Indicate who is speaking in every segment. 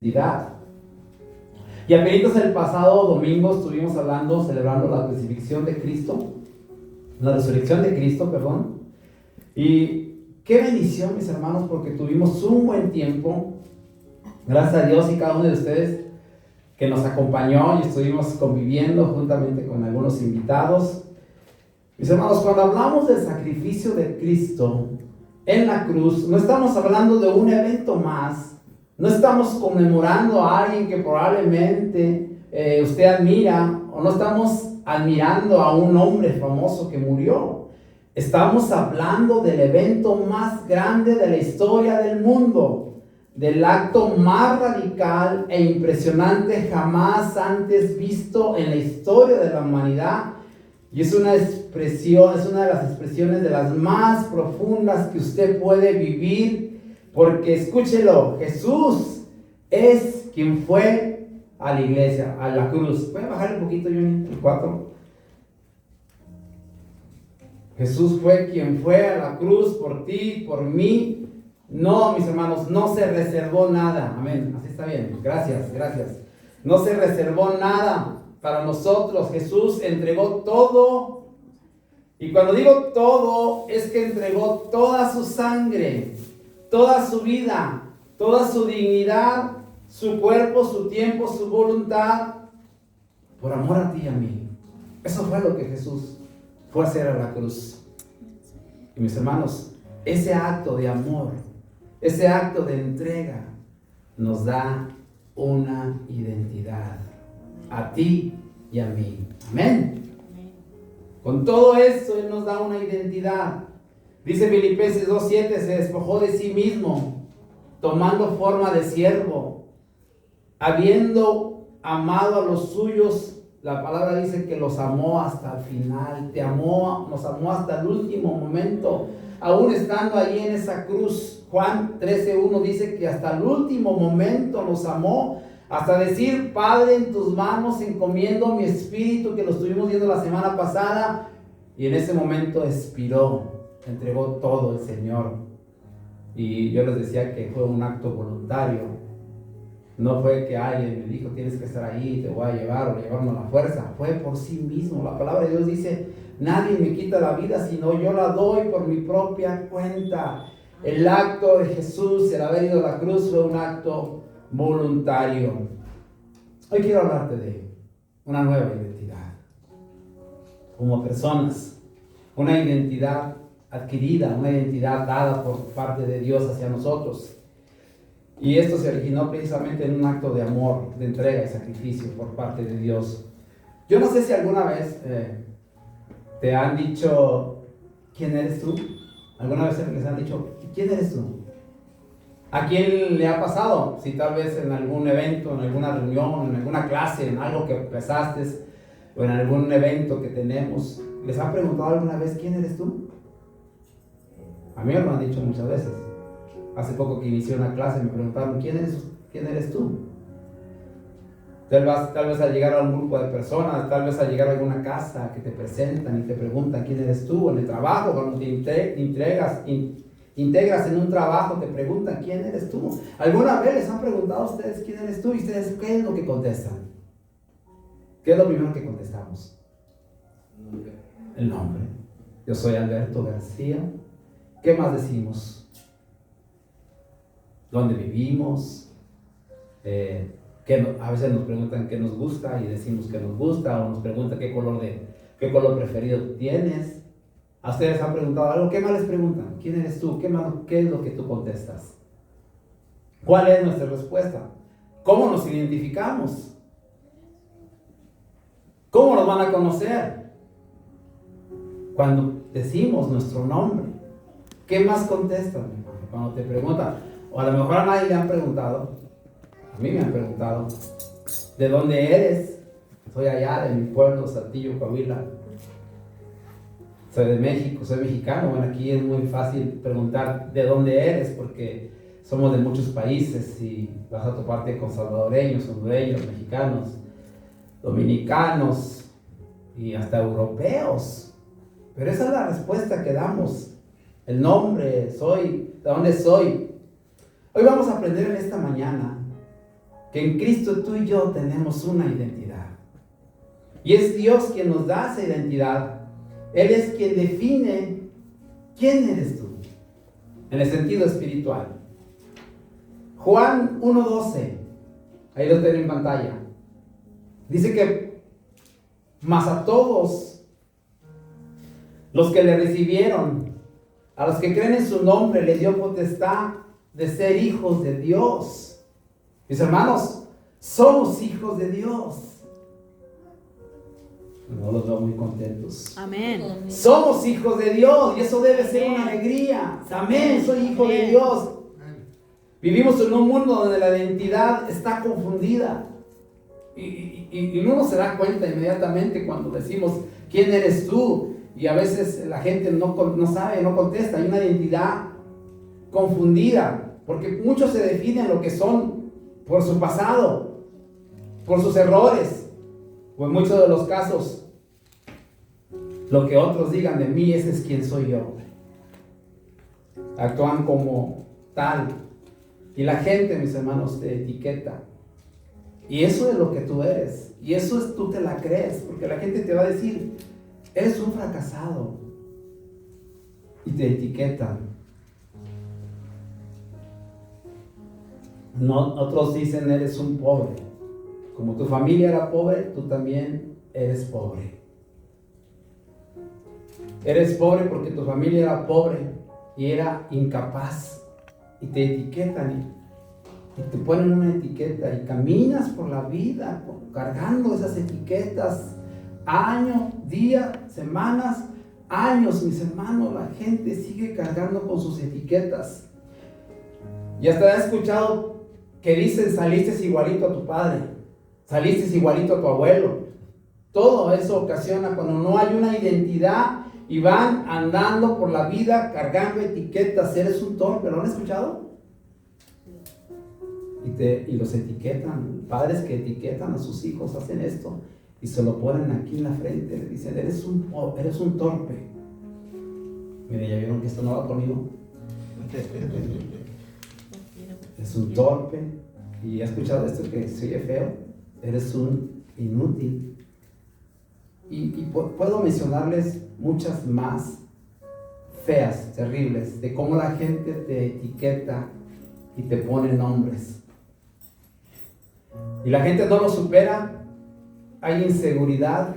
Speaker 1: identidad. Y apenas el pasado domingo estuvimos celebrando la crucifixión de Cristo, la resurrección de Cristo, perdón. Y qué bendición, mis hermanos, porque tuvimos un buen tiempo. Gracias a Dios y cada uno de ustedes que nos acompañó y estuvimos conviviendo juntamente con algunos invitados. Mis hermanos, cuando hablamos del sacrificio de Cristo en la cruz, no estamos hablando de un evento más. No estamos conmemorando a alguien que probablemente usted admira, o no estamos admirando a un hombre famoso que murió. Estamos hablando del evento más grande de la historia del mundo, del acto más radical e impresionante jamás antes visto en la historia de la humanidad. Y es una expresión, es una de las expresiones de las más profundas que usted puede vivir. Porque escúchelo, Jesús es quien fue a la iglesia, a la cruz. Voy a bajar un poquito, Johnny, el 4. Jesús fue quien fue a la cruz por ti, por mí. No, mis hermanos, no se reservó nada. Amén, así está bien. Gracias, gracias. No se reservó nada para nosotros. Jesús entregó todo. Y cuando digo todo, es que entregó toda su sangre, toda su vida, toda su dignidad, su cuerpo, su tiempo, su voluntad, por amor a ti y a mí. Eso fue lo que Jesús fue a hacer a la cruz. Y mis hermanos, ese acto de amor, ese acto de entrega, nos da una identidad, a ti y a mí. Amén. Con todo esto, Él nos da una identidad. Dice Filipenses 2:7, se despojó de sí mismo, tomando forma de siervo, habiendo amado a los suyos. La palabra dice que los amó hasta el final, nos amó hasta el último momento, aún estando allí en esa cruz. Juan 13:1 dice que hasta el último momento nos amó, hasta decir: Padre, en tus manos encomiendo mi espíritu, que lo estuvimos viendo la semana pasada, y en ese momento expiró. Entregó todo el Señor. Y yo les decía que fue un acto voluntario. No fue que alguien me dijo: tienes que estar ahí, te voy a llevar, o llevarme a la fuerza. Fue por sí mismo. La palabra de Dios dice: nadie me quita la vida, sino yo la doy por mi propia cuenta. El acto de Jesús, el haber ido a la cruz, fue un acto voluntario. Hoy quiero hablarte de una nueva identidad como personas, una identidad adquirida, una identidad dada por parte de Dios hacia nosotros. Y esto se originó precisamente en un acto de amor, de entrega y sacrificio por parte de Dios. Yo no sé si alguna vez te han dicho: ¿quién eres tú? ¿Alguna vez les han dicho: ¿quién eres tú? ¿A quién le ha pasado? Si tal vez en algún evento, en alguna reunión, en alguna clase, en algo que empezaste, o en algún evento que tenemos, ¿les han preguntado alguna vez: ¿quién eres tú? A mí me lo han dicho muchas veces. Hace poco que inicié una clase me preguntaron: ¿quién eres tú? Tal vez al llegar a un grupo de personas, tal vez al llegar a alguna casa que te presentan y te preguntan: ¿quién eres tú? En el trabajo, cuando te integras en un trabajo, te preguntan: ¿quién eres tú? ¿Alguna vez les han preguntado a ustedes: ¿quién eres tú? Y ustedes, ¿qué es lo que contestan? ¿Qué es lo primero que contestamos? El nombre. Yo soy Alberto García. ¿Qué más decimos? ¿Dónde vivimos? A veces nos preguntan qué nos gusta y decimos que nos gusta, o nos preguntan qué color preferido tienes. ¿A ustedes han preguntado algo? ¿Qué más les preguntan? ¿Quién eres tú? ¿Qué es lo que tú contestas? ¿Cuál es nuestra respuesta? ¿Cómo nos identificamos? ¿Cómo nos van a conocer? Cuando decimos nuestro nombre, ¿qué más contestan? Cuando te preguntan, o a lo mejor a nadie le han preguntado, a mí me han preguntado: ¿de dónde eres? Soy allá de mi pueblo, Saltillo, Coahuila. Soy de México, soy mexicano. Bueno, aquí es muy fácil preguntar ¿de dónde eres? Porque somos de muchos países y vas a toparte con salvadoreños, hondureños, mexicanos, dominicanos y hasta europeos. Pero esa es la respuesta que damos. El nombre, ¿de dónde soy? Hoy vamos a aprender en esta mañana que en Cristo tú y yo tenemos una identidad. Y es Dios quien nos da esa identidad. Él es quien define quién eres tú, en el sentido espiritual. Juan 1:12, ahí lo tengo en pantalla. Dice que, mas a todos los que le recibieron, a los que creen en su nombre, le dio potestad de ser hijos de Dios. Mis hermanos, somos hijos de Dios. No los veo muy contentos.
Speaker 2: Amén.
Speaker 1: Somos hijos de Dios y eso debe ser una alegría. Amén, soy hijo de Dios. Vivimos en un mundo donde la identidad está confundida. Y uno se da cuenta inmediatamente cuando decimos, ¿quién eres tú? Y a veces la gente no sabe, no contesta. Hay una identidad confundida, porque muchos se definen lo que son por su pasado, por sus errores, o en muchos de los casos, lo que otros digan de mí, ese es quien soy yo. Actúan como tal. Y la gente, mis hermanos, te etiqueta. Y eso es lo que tú eres. Y eso es, tú te la crees, porque la gente te va a decir, eres un fracasado. Y te etiquetan. No, otros dicen, eres un pobre. Como tu familia era pobre, tú también eres pobre. Eres pobre porque tu familia era pobre y era incapaz. Y te etiquetan y te ponen una etiqueta y caminas por la vida cargando esas etiquetas. Años, días, semanas, años, mis hermanos, la gente sigue cargando con sus etiquetas. Y hasta he escuchado que dicen, saliste igualito a tu padre, saliste igualito a tu abuelo. Todo eso ocasiona cuando no hay una identidad y van andando por la vida cargando etiquetas. Eres un torpe, ¿lo han escuchado? Y los etiquetan. Padres que etiquetan a sus hijos hacen esto y se lo ponen aquí en la frente. Le dicen, eres un torpe. Mire, ¿ya vieron que esto no va conmigo? Es un torpe. Y he escuchado esto que se oye feo. Eres un inútil. Y puedo mencionarles muchas más feas, terribles, de cómo la gente te etiqueta y te pone nombres. Y la gente no lo supera. Hay inseguridad.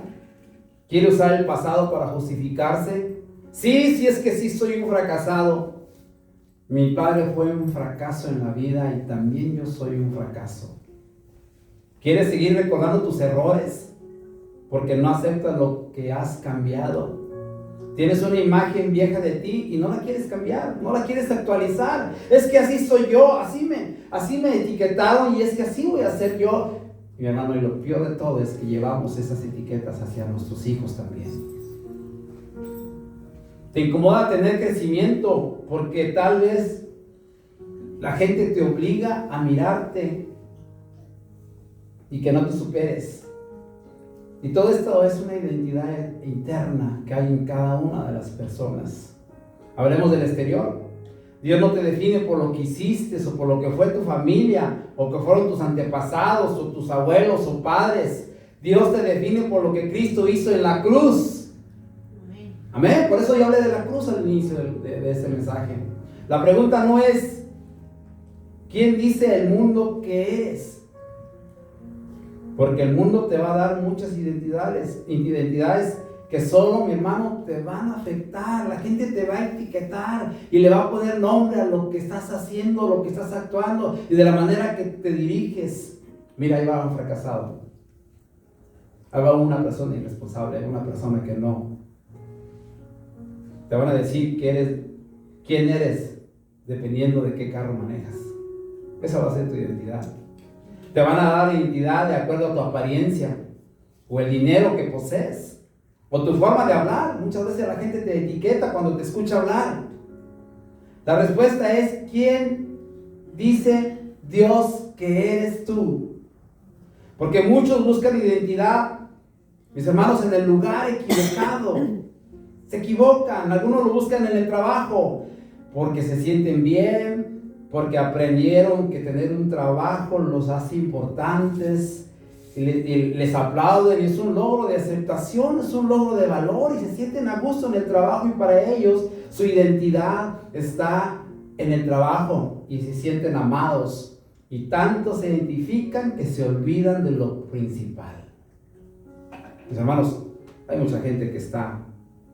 Speaker 1: Quiere usar el pasado para justificarse. Sí, es que sí soy un fracasado. Mi padre fue un fracaso en la vida y también yo soy un fracaso. Quieres seguir recordando tus errores porque no aceptas lo que has cambiado. Tienes una imagen vieja de ti y no la quieres cambiar, no la quieres actualizar. Es que así soy yo, así me etiquetaron y es que así voy a ser yo. Mi hermano, y lo peor de todo es que llevamos esas etiquetas hacia nuestros hijos también. Te incomoda tener crecimiento porque tal vez la gente te obliga a mirarte y que no te superes. Y todo esto es una identidad interna que hay en cada una de las personas. Hablemos del exterior. Dios no te define por lo que hiciste o por lo que fue tu familia o que fueron tus antepasados o tus abuelos o padres. Dios te define por lo que Cristo hizo en la cruz. Amén. Por eso yo hablé de la cruz al inicio de este mensaje. La pregunta no es ¿quién dice el mundo que eres? Porque el mundo te va a dar muchas identidades que solo, mi hermano, te van a afectar. La gente te va a etiquetar y le va a poner nombre a lo que estás haciendo, lo que estás actuando y de la manera que te diriges. Mira, ahí va un fracasado. Ahí va una persona irresponsable, una persona que no. Te van a decir quién eres dependiendo de qué carro manejas. Esa va a ser tu identidad. Te van a dar identidad de acuerdo a tu apariencia o el dinero que posees o tu forma de hablar. Muchas veces la gente te etiqueta cuando te escucha hablar. La respuesta es ¿quién dice Dios que eres tú? Porque muchos buscan identidad, mis hermanos, en el lugar equivocado. Se equivocan. Algunos lo buscan en el trabajo porque se sienten bien, porque aprendieron que tener un trabajo los hace importantes, y les aplauden, y es un logro de aceptación, es un logro de valor, y se sienten a gusto en el trabajo, y para ellos su identidad está en el trabajo, y se sienten amados, y tanto se identifican que se olvidan de lo principal. Mis hermanos, hay mucha gente que está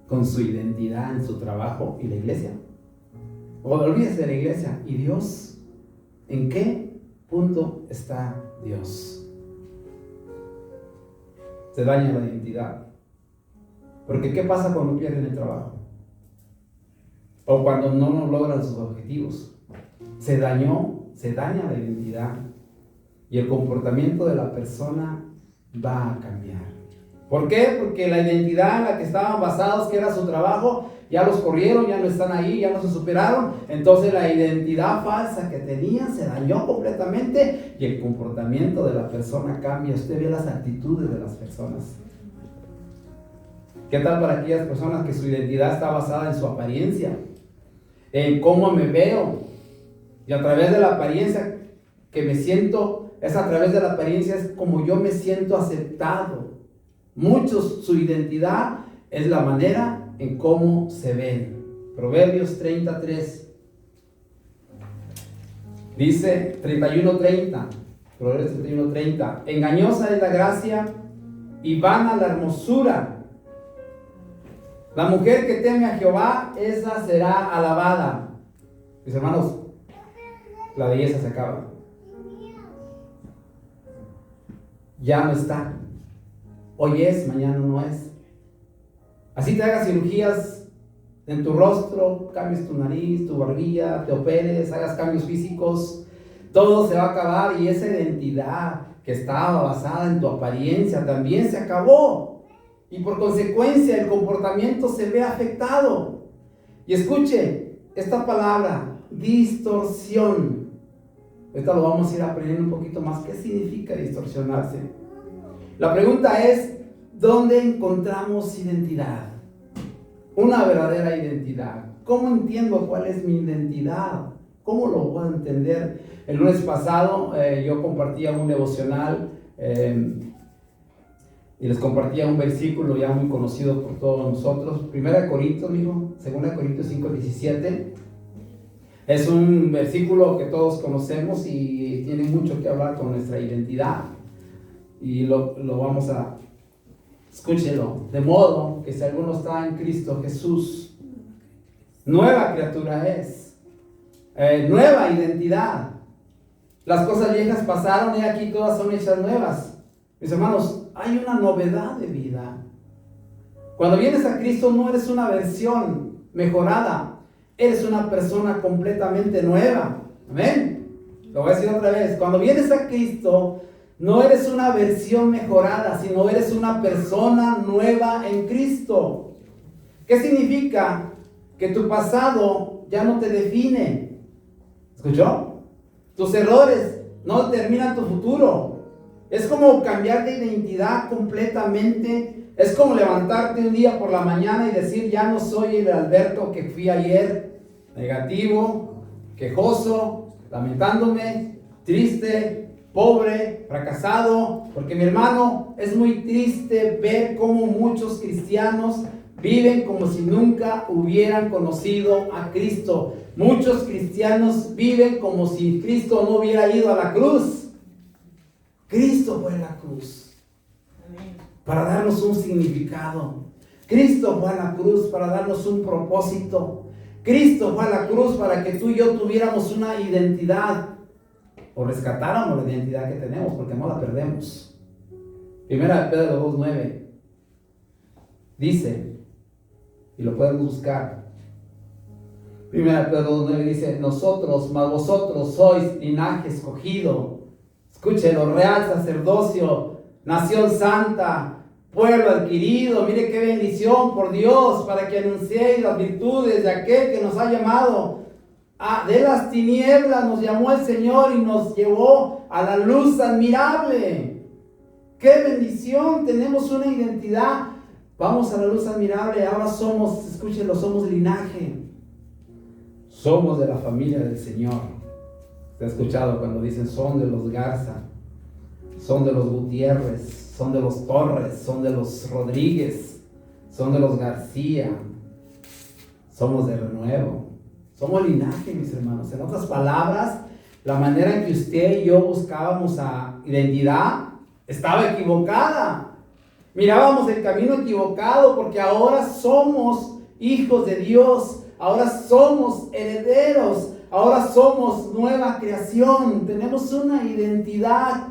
Speaker 1: con su identidad en su trabajo y la iglesia. O olvídese de la iglesia. ¿Y Dios? ¿En qué punto está Dios? Se daña la identidad. Porque ¿qué pasa cuando pierden el trabajo? O cuando no logran sus objetivos. Se daña la identidad. Y el comportamiento de la persona va a cambiar. ¿Por qué? Porque la identidad en la que estaban basados, que era su trabajo, ya los corrieron, ya no están ahí, ya no se superaron. Entonces la identidad falsa que tenían se dañó completamente y el comportamiento de la persona cambia. Usted ve las actitudes de las personas. ¿Qué tal para aquellas personas que su identidad está basada en su apariencia? En cómo me veo. Y a través de la apariencia que me siento, a través de la apariencia es como yo me siento aceptado. Muchos, su identidad es la manera en cómo se ven. Proverbios 33. Dice 31:30. Proverbios 31:30. Engañosa es la gracia y vana la hermosura. La mujer que teme a Jehová, esa será alabada. Mis hermanos, la belleza se acaba. Ya no está. Hoy es, mañana no es. Así te hagas cirugías en tu rostro, cambies tu nariz, tu barbilla, te operes, hagas cambios físicos, todo se va a acabar y esa identidad que estaba basada en tu apariencia también se acabó. Y por consecuencia el comportamiento se ve afectado. Y escuche esta palabra, distorsión. Ahorita lo vamos a ir aprendiendo un poquito más. ¿Qué significa distorsionarse? La pregunta es, ¿dónde encontramos identidad? Una verdadera identidad. ¿Cómo entiendo cuál es mi identidad? ¿Cómo lo puedo entender? El lunes pasado yo compartía un devocional y les compartía un versículo ya muy conocido por todos nosotros. 1 Corintios, 2 Corintios 5:17. Es un versículo que todos conocemos y tiene mucho que hablar con nuestra identidad. Y lo vamos a, escúchelo, de modo que si alguno está en Cristo Jesús, nueva criatura es, nueva identidad. Las cosas viejas pasaron y aquí todas son hechas nuevas. Mis hermanos, hay una novedad de vida. Cuando vienes a Cristo no eres una versión mejorada, eres una persona completamente nueva. Amén. Lo voy a decir otra vez. Cuando vienes a Cristo, no eres una versión mejorada, sino eres una persona nueva en Cristo. ¿Qué significa? Que tu pasado ya no te define. ¿Escuchó? Tus errores no determinan tu futuro. Es como cambiar de identidad completamente. Es como levantarte un día por la mañana y decir, ya no soy el Alberto que fui ayer. Negativo, quejoso, lamentándome, triste, pobre, fracasado, porque mi hermano, es muy triste ver cómo muchos cristianos viven como si nunca hubieran conocido a Cristo. Muchos cristianos viven como si Cristo no hubiera ido a la cruz. Cristo fue a la cruz para darnos un significado. Cristo fue a la cruz para darnos un propósito. Cristo fue a la cruz para que tú y yo tuviéramos una identidad, o rescatáramos la identidad que tenemos, porque no la perdemos. 1 Pedro 2:9 dice, y lo podemos buscar. 1 Pedro 2:9 dice, nosotros, mas vosotros sois linaje escogido, escúchelo, real sacerdocio, nación santa, pueblo adquirido. Mire qué bendición por Dios, para que anunciéis las virtudes de aquel que nos ha llamado. De las tinieblas nos llamó el Señor y nos llevó a la luz admirable. ¡Qué bendición! Tenemos una identidad. Vamos a la luz admirable. Ahora somos, escúchenlo, somos linaje. Somos de la familia del Señor. Te he escuchado cuando dicen son de los Garza, son de los Gutiérrez, son de los Torres, son de los Rodríguez, son de los García. Somos de renuevo. Somos linaje, mis hermanos. En otras palabras, la manera en que usted y yo buscábamos a identidad estaba equivocada. Mirábamos el camino equivocado porque ahora somos hijos de Dios. Ahora somos herederos. Ahora somos nueva creación. Tenemos una identidad.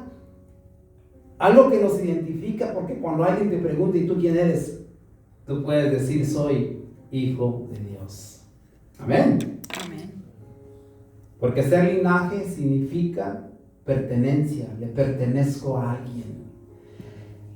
Speaker 1: Algo que nos identifica, porque cuando alguien te pregunta, ¿y tú quién eres? Tú puedes decir, soy hijo de Dios. Amén.
Speaker 2: Amén.
Speaker 1: Porque ser linaje significa pertenencia. Le pertenezco a alguien.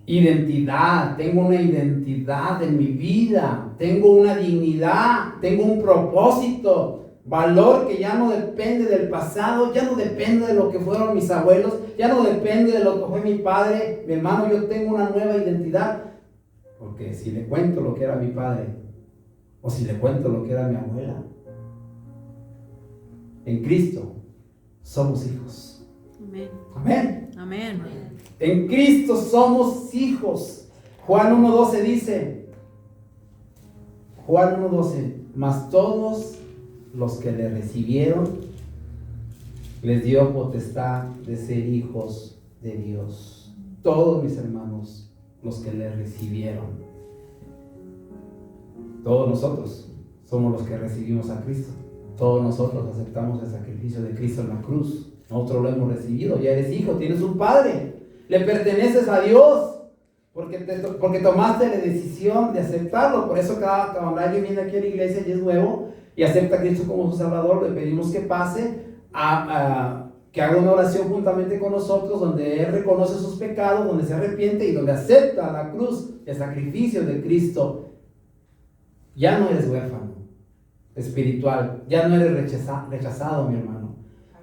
Speaker 1: Identidad. Tengo una identidad en mi vida. Tengo una dignidad. Tengo un propósito. Valor que ya no depende del pasado, ya no depende de lo que fueron mis abuelos, ya no depende de lo que fue mi padre, mi hermano. Yo tengo una nueva identidad. Porque si le cuento lo que era mi padre, o si le cuento lo que era mi abuela, en Cristo somos hijos.
Speaker 2: Amén.
Speaker 1: Amén.
Speaker 2: Amén.
Speaker 1: En Cristo somos hijos. Juan 1:12 dice, Juan 1:12, mas todos los que le recibieron, les dio potestad de ser hijos de Dios. Todos mis hermanos, los que le recibieron. Todos nosotros somos los que recibimos a Cristo. Todos nosotros aceptamos el sacrificio de Cristo en la cruz. Nosotros lo hemos recibido. Ya eres hijo, tienes un padre. Le perteneces a Dios. Porque tomaste la decisión de aceptarlo. Por eso cuando alguien viene aquí a la iglesia y es nuevo y acepta a Cristo como su Salvador, le pedimos que pase que haga una oración juntamente con nosotros, donde Él reconoce sus pecados, donde se arrepiente y donde acepta la cruz, el sacrificio de Cristo. Ya no eres huérfano espiritual, ya no eres rechazado, mi hermano.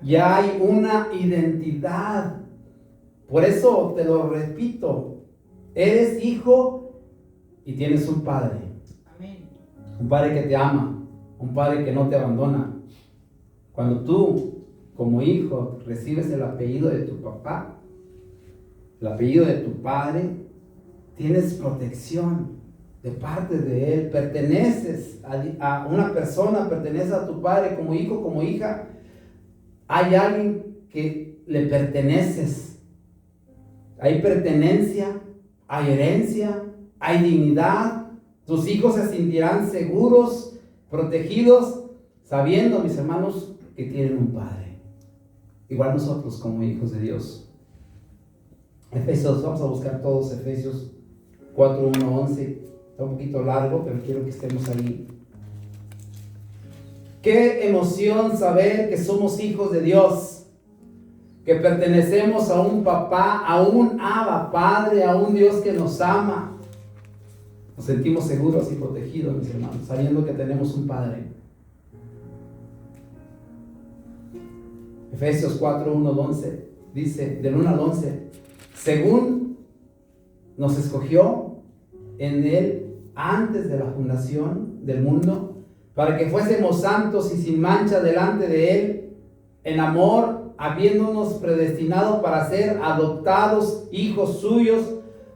Speaker 1: Ya hay una identidad. Por eso te lo repito, eres hijo y tienes un padre.
Speaker 2: Amén.
Speaker 1: Un padre que te ama, un padre que no te abandona. Cuando tú, como hijo, recibes el apellido de tu papá, el apellido de tu padre, tienes protección de parte de él. Perteneces a una persona, perteneces a tu padre como hijo, como hija. Hay alguien que le perteneces. Hay pertenencia, hay herencia, hay dignidad. Tus hijos se sentirán seguros, protegidos, sabiendo, mis hermanos, que tienen un padre. Igual nosotros como hijos de Dios. Efesios, vamos a buscar todos Efesios 4, 1, 11. Está un poquito largo, pero quiero que estemos ahí. Qué emoción saber que somos hijos de Dios, que pertenecemos a un papá, a un Abba Padre, a un Dios que nos ama. Nos sentimos seguros y protegidos, mis hermanos, sabiendo que tenemos un Padre. Efesios 4, 1 al 11 dice, del 1 al 11, según nos escogió en Él antes de la fundación del mundo, para que fuésemos santos y sin mancha delante de Él, en amor, habiéndonos predestinado para ser adoptados hijos suyos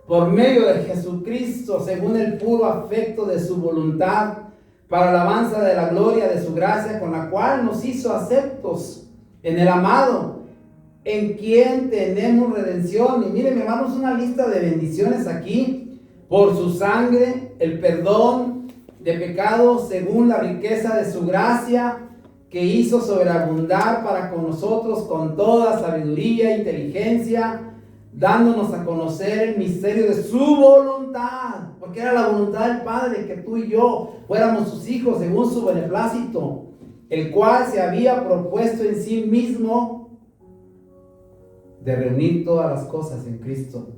Speaker 1: por medio de Jesucristo, según el puro afecto de su voluntad, para alabanza de la gloria de su gracia, con la cual nos hizo aceptos en el amado, en quien tenemos redención. Y miren, hermanos, una lista de bendiciones aquí. Por su sangre, el perdón de pecados según la riqueza de su gracia, que hizo sobreabundar para con nosotros con toda sabiduría e inteligencia, dándonos a conocer el misterio de su voluntad, porque era la voluntad del Padre que tú y yo fuéramos sus hijos según su beneplácito, el cual se había propuesto en sí mismo de reunir todas las cosas en Cristo,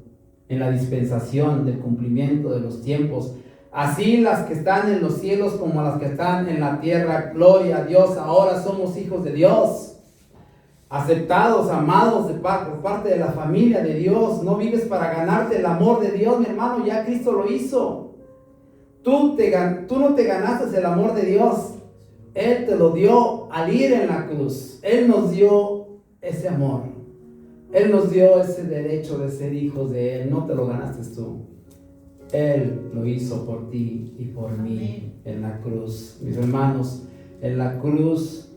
Speaker 1: en la dispensación del cumplimiento de los tiempos, así las que están en los cielos como las que están en la tierra. Gloria a Dios. Ahora somos hijos de Dios, aceptados, amados por parte de la familia de Dios. No vives para ganarte el amor de Dios, mi hermano, ya Cristo lo hizo. Tú no te ganaste el amor de Dios, Él te lo dio al ir en la cruz. Él nos dio ese amor. Él nos dio ese derecho de ser hijos de Él, no te lo ganaste tú. Él lo hizo por ti y por mí en la cruz. Mis hermanos, en la cruz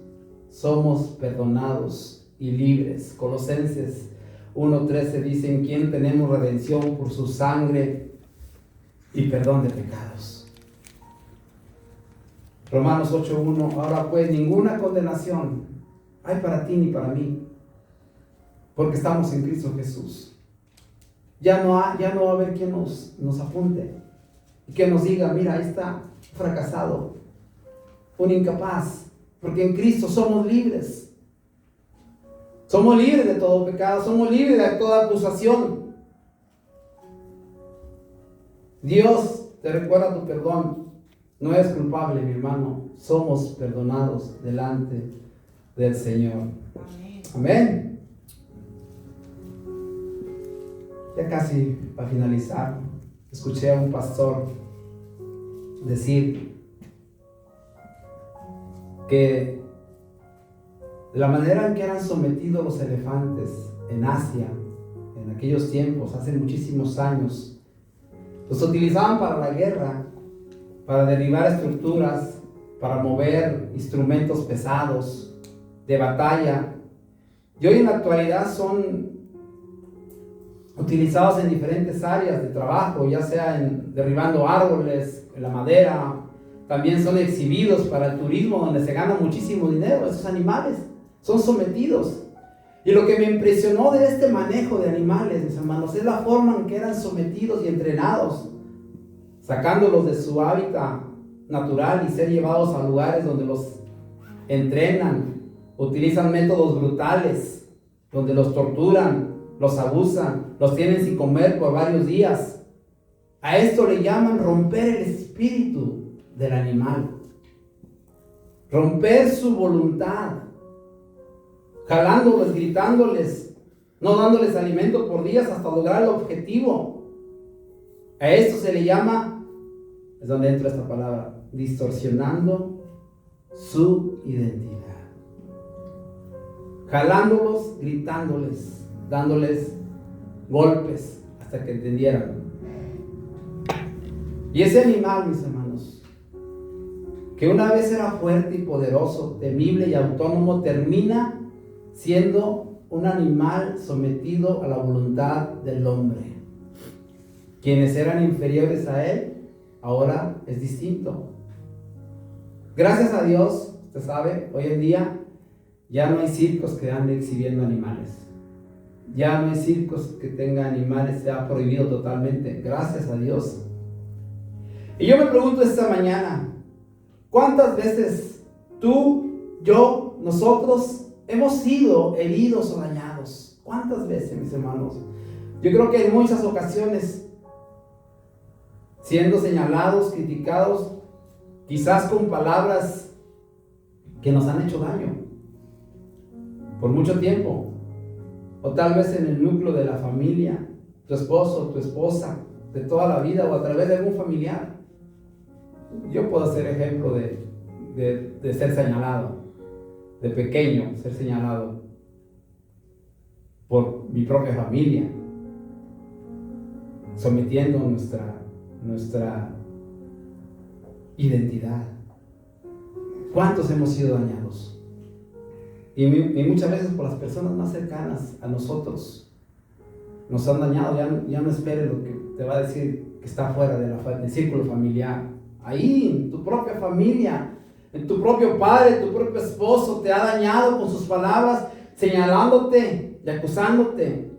Speaker 1: somos perdonados y libres. Colosenses 1:13 dice: en quien tenemos redención por su sangre y perdón de pecados. Romanos 8:1: ahora pues ninguna condenación hay para ti ni para mí, porque estamos en Cristo Jesús. Ya no va a haber quien nos apunte y que nos diga: mira, ahí está, fracasado, un incapaz, porque en Cristo somos libres. Somos libres de todo pecado, somos libres de toda acusación. Dios te recuerda tu perdón. No eres culpable, mi hermano. Somos perdonados delante del Señor. Amén. Ya casi para finalizar, escuché a un pastor decir que la manera en que eran sometidos los elefantes en Asia, en aquellos tiempos, hace muchísimos años, los utilizaban para la guerra, para derribar estructuras, para mover instrumentos pesados de batalla. Y hoy en la actualidad son utilizados en diferentes áreas de trabajo, ya sea derribando árboles, en la madera. También son exhibidos para el turismo, donde se gana muchísimo dinero. Esos animales son sometidos. Y lo que me impresionó de este manejo de animales, mis hermanos, es la forma en que eran sometidos y entrenados, sacándolos de su hábitat natural y ser llevados a lugares donde los entrenan, utilizan métodos brutales, donde los torturan, los abusan, los tienen sin comer por varios días. A esto le llaman romper el espíritu del animal, romper su voluntad, jalándoles, gritándoles, no dándoles alimento por días hasta lograr el objetivo. A esto se le llama, es donde entra esta palabra, distorsionando su identidad. Jalándolos, gritándoles, dándoles golpes hasta que entendieran. Y ese animal, mis hermanos, que una vez era fuerte y poderoso, temible y autónomo, termina siendo un animal sometido a la voluntad del hombre. Quienes eran inferiores a él, ahora es distinto. Gracias a Dios, usted sabe, hoy en día ya no hay circos que anden exhibiendo animales. Ya no hay circos que tengan animales, se ha prohibido totalmente. Gracias a Dios. Y yo me pregunto esta mañana, ¿cuántas veces tú, yo, nosotros hemos sido heridos o dañados? ¿Cuántas veces, mis hermanos? Yo creo que en muchas ocasiones, siendo señalados, criticados, quizás con palabras que nos han hecho daño por mucho tiempo, o tal vez en el núcleo de la familia, tu esposo, tu esposa, de toda la vida, o a través de algún familiar. Yo puedo ser ejemplo de ser señalado, de pequeño ser señalado por mi propia familia, sometiendo nuestra identidad. ¿Cuántos hemos sido dañados? Y muchas veces por las personas más cercanas a nosotros nos han dañado. Ya no esperes lo que te va a decir que está fuera del círculo familiar. Ahí, en tu propia familia, en tu propio padre, tu propio esposo te ha dañado con sus palabras, señalándote y acusándote.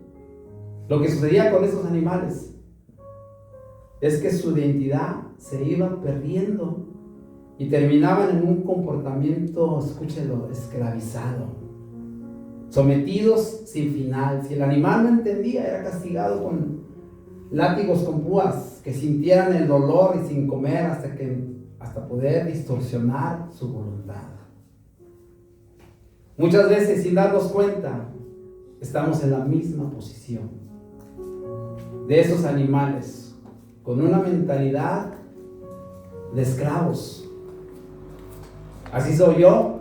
Speaker 1: Lo que sucedía con esos animales es que su identidad se iba perdiendo y terminaban en un comportamiento, escúchelo, esclavizado, sometidos sin final. Si el animal no entendía, era castigado con látigos, con púas, que sintieran el dolor y sin comer hasta poder distorsionar su voluntad. Muchas veces, sin darnos cuenta, estamos en la misma posición de esos animales, con una mentalidad de esclavos. Así soy yo,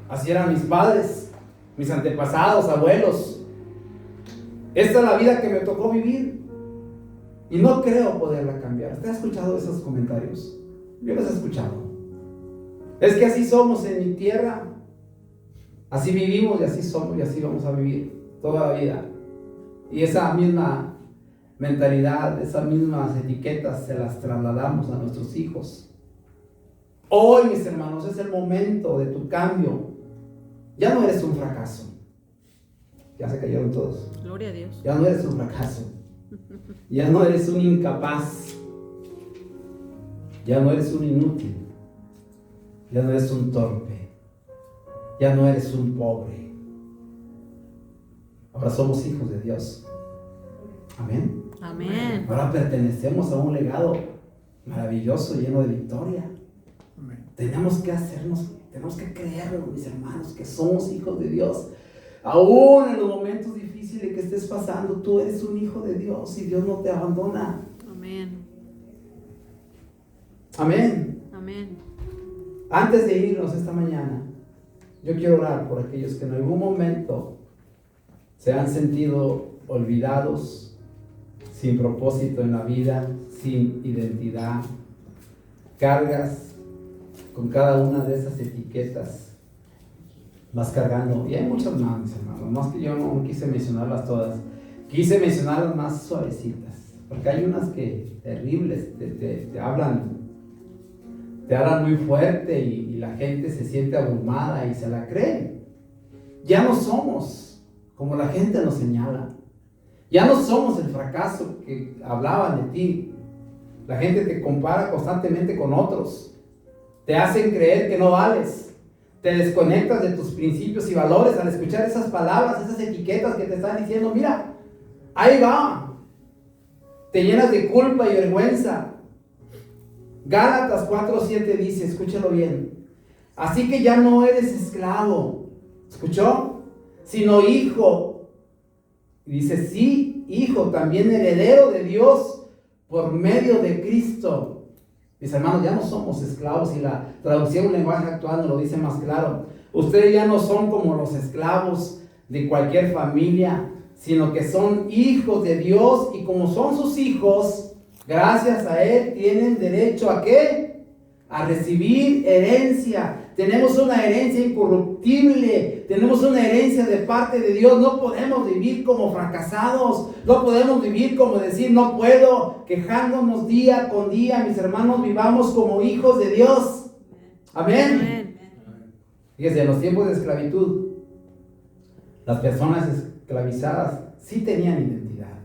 Speaker 1: así eran mis padres, mis antepasados, abuelos. Esta es la vida que me tocó vivir y no creo poderla cambiar. ¿Usted ha escuchado esos comentarios? Yo los he escuchado. Es que así somos en mi tierra, así vivimos y así somos y así vamos a vivir toda la vida. Y esa misma mentalidad, esas mismas etiquetas se las trasladamos a nuestros hijos. Hoy, mis hermanos, es el momento de tu cambio. Ya no eres un fracaso. Ya se cayeron todos.
Speaker 2: Gloria a Dios.
Speaker 1: Ya no eres un fracaso. Ya no eres un incapaz. Ya no eres un inútil. Ya no eres un torpe. Ya no eres un pobre. Ahora somos hijos de Dios. Amén.
Speaker 2: Amén.
Speaker 1: Ahora pertenecemos a un legado maravilloso, lleno de victoria.
Speaker 3: Amén.
Speaker 1: Tenemos que creerlo, mis hermanos, que somos hijos de Dios. Aún en los momentos difíciles que estés pasando, tú eres un hijo de Dios y Dios no te abandona.
Speaker 2: Amén.
Speaker 1: Amén.
Speaker 2: Amén.
Speaker 1: Antes de irnos esta mañana, yo quiero orar por aquellos que en algún momento se han sentido olvidados, sin propósito en la vida, sin identidad, cargas con cada una de esas etiquetas, vas cargando. Y hay muchas más, mis hermanos, más que yo no quise mencionarlas todas, quise mencionar las más suavecitas, porque hay unas que terribles, te hablan muy fuerte y la gente se siente abrumada y se la cree. Ya no somos como la gente nos señala. Ya no somos el fracaso que hablaban de ti. La gente te compara constantemente con otros. Te hacen creer que no vales. Te desconectas de tus principios y valores al escuchar esas palabras, esas etiquetas que te están diciendo, mira, ahí va. Te llenas de culpa y vergüenza. Gálatas 4:7 dice, escúchalo bien, así que ya no eres esclavo, ¿escuchó? Sino hijo. Y dice, sí, hijo, también heredero de Dios por medio de Cristo. Mis hermanos, ya no somos esclavos, y la traducción en lenguaje actual nos lo dice más claro. Ustedes ya no son como los esclavos de cualquier familia, sino que son hijos de Dios, y como son sus hijos, gracias a Él tienen derecho ¿a qué? A recibir herencia. Tenemos una herencia incorruptible. Tenemos una herencia de parte de Dios. No podemos vivir como fracasados. No podemos vivir como decir no puedo, quejándonos día con día. Mis hermanos, vivamos como hijos de Dios. Amén. Fíjense, en los tiempos de esclavitud, las personas esclavizadas sí tenían identidad.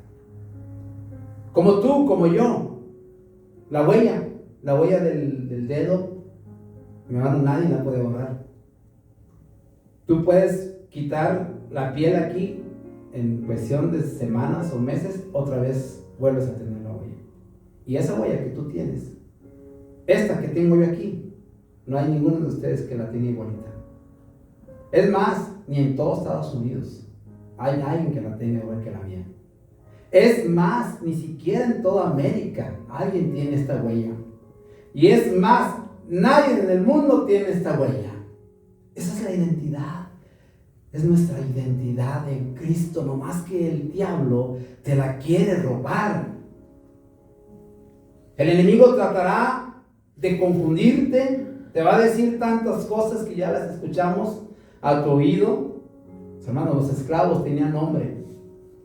Speaker 1: Como tú, como yo. La huella del dedo, mi hermano, nadie la puede borrar. Tú puedes quitar la piel aquí en cuestión de semanas o meses, otra vez vuelves a tener la huella. Y esa huella que tú tienes, esta que tengo yo aquí, no hay ninguno de ustedes que la tenga igualita. Es más, ni en todo Estados Unidos hay alguien que la tenga igual que la mía. Es más, ni siquiera en toda América alguien tiene esta huella. Y es más, nadie en el mundo tiene esta huella. Esa es la identidad. Es nuestra identidad en Cristo, no más que el diablo te la quiere robar. El enemigo tratará de confundirte, te va a decir tantas cosas que ya las escuchamos a tu oído. Hermanos, los esclavos tenían nombre,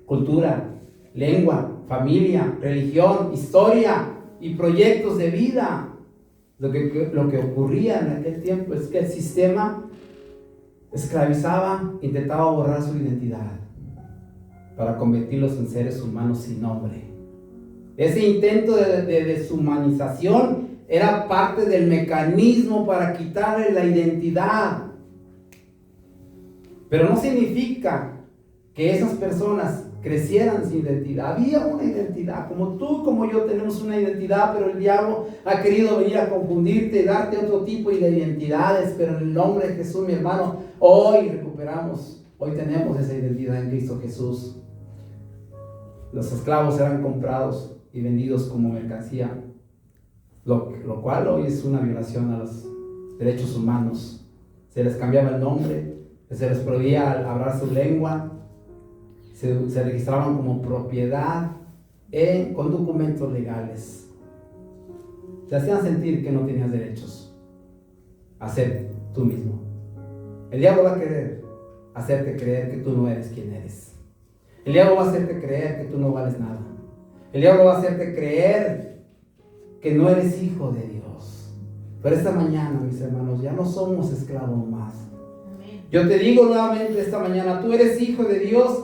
Speaker 1: cultura, lengua, familia, religión, historia y proyectos de vida. Lo que ocurría en aquel tiempo es que el sistema esclavizaba, intentaba borrar su identidad para convertirlos en seres humanos sin nombre. Ese intento de deshumanización era parte del mecanismo para quitarle la identidad. Pero no significa que esas personas crecieran sin identidad. Había una identidad, como tú, como yo tenemos una identidad, pero el diablo ha querido venir a confundirte y darte otro tipo de identidades. Pero en el nombre de Jesús, mi hermano, hoy recuperamos, hoy tenemos esa identidad en Cristo Jesús. Los esclavos eran comprados y vendidos como mercancía, lo cual hoy es una violación a los derechos humanos. Se les cambiaba el nombre, se les prohibía hablar su lengua, se registraban como propiedad con documentos legales. Te hacían sentir que no tenías derechos a ser tú mismo. El diablo va a querer hacerte creer que tú no eres quien eres. El diablo va a hacerte creer que tú no vales nada. El diablo va a hacerte creer que no eres hijo de Dios. Pero esta mañana, mis hermanos, ya no somos esclavos más. Yo te digo nuevamente esta mañana, tú eres hijo de Dios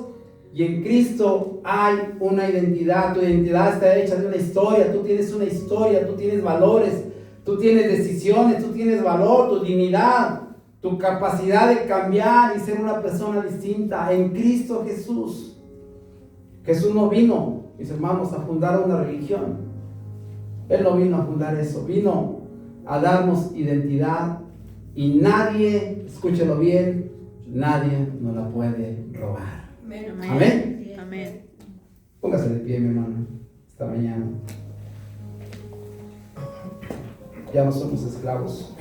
Speaker 1: y en Cristo hay una identidad. Tu identidad está hecha de una historia. Tú tienes una historia, tú tienes valores, tú tienes decisiones, tú tienes valor, tu dignidad, tu capacidad de cambiar y ser una persona distinta en Cristo Jesús. Jesús no vino, mis hermanos, a fundar una religión. Él no vino a fundar eso, vino a darnos identidad y nadie, escúchelo bien, nadie nos la puede robar.
Speaker 2: Amén.
Speaker 1: Amén.
Speaker 2: Amén.
Speaker 1: Póngase de pie, mi hermano, esta mañana. Ya no somos esclavos.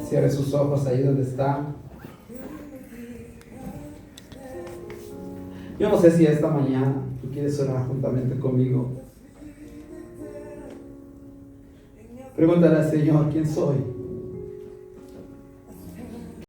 Speaker 1: Cierre sus ojos ahí donde está. Yo no sé si esta mañana tú quieres orar juntamente conmigo. Pregúntale al Señor, ¿quién soy?